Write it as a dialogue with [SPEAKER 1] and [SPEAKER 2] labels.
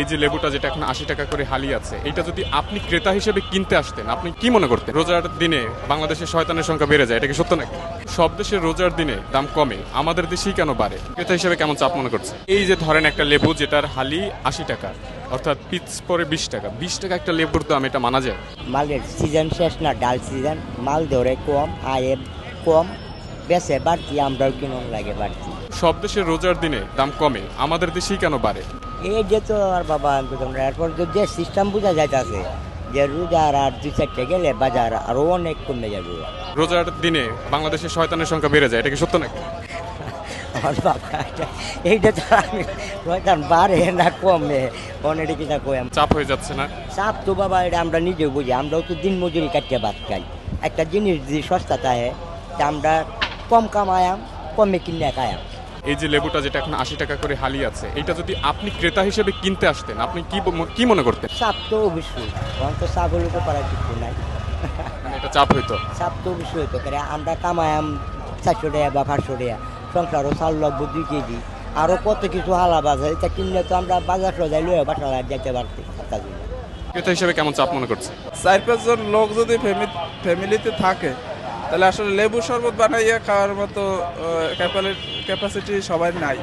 [SPEAKER 1] এই যে লেবুটা যেটা এখন ৮০ টাকা করে হালি আছে, এটা যদি আপনি ক্রেতা হিসেবে কিনতে আসতেন, আপনি কি মনে করতেন? রোজার দিনে বাংলাদেশের শয়তানের সংখ্যা বেড়ে যায়, এটা কি সত্য নাকি? সব দেশের রোজার দিনে দাম কমে, আমাদের দেশেই কেন বাড়ে? ক্রেতা হিসেবে কেমন চাপ মনে করছে? এই যে ধরেন একটা লেবু যেটার হালি ৮০ টাকা, অর্থাৎ পিস পরে ২০ টাকা, ২০ টাকা একটা লেবুর দাম, এটা মানা যায়?
[SPEAKER 2] মালের সিজন শেষ না, ডাল সিজন, মাল ধরে কম, আয়ে কম, বেচে বাড়তি, আমরাও কিনুন লাগে বাড়তি।
[SPEAKER 1] সব দেশের রোজার দিনে দাম কমে, আমাদের দেশেই কেন বাড়ে?
[SPEAKER 2] এই যে তো আর বাবা তোমরা এরপর যে সিস্টেম বোঝা যাইতেছে যে রোজার আর ২-৪টে গেলে বাজার আরো অনেক কমে যাবে।
[SPEAKER 1] রোজার দিনে বাংলাদেশের শয়তানের সংখ্যা বেড়ে যায়, এটা কি সত্য নাকি?
[SPEAKER 2] আমার বাবা এইটা তো আমি শয়তান বাড়ে না কমে, অনেক কিনা কই
[SPEAKER 1] চাপ হয়ে যাচ্ছে না?
[SPEAKER 2] চাপ তো বাবা, এটা আমরা নিজেও বুঝি, আমরাও তো দিন মজুরি কাটিয়ে ভাত খাই। একটা জিনিস যদি সস্তা থাকে তা আমরা কম কামায়াম, কমে কিনে খায়াম।
[SPEAKER 1] এই যে লেবুটা যেটা এখন ৮০ টাকা করে হালি আছে, এটা যদি আপনি ক্রেতা হিসেবে কিনতে আসতেন, আপনি কি মনে করতেন?
[SPEAKER 2] চাপ তো অবশ্যই, তখন তো চাপ হলে তো করার কিছু নাই।
[SPEAKER 1] মানে এটা চাপ হইতো?
[SPEAKER 2] চাপ তো অবশ্যই হইতো, কারণ আমরা কামায়াম ৪০০ টাকা বা ৫০০ টাকা, সংসারও চাল লাগবো ২ কেজি, আরও কত কিছু হালা বাজার, এটা কিনলে তো আমরা বাজার সজাই লয়ে বাসা যেতে পারছি।
[SPEAKER 1] ক্রেতা হিসেবে কেমন চাপ মনে করছে?
[SPEAKER 3] ৪-৫ জন লোক যদি ফ্যামিলিতে থাকে, তাহলে আসলে লেবু শরবত বানাইয়া খাওয়ার মতো ক্যাপাসিটি সবার নাই।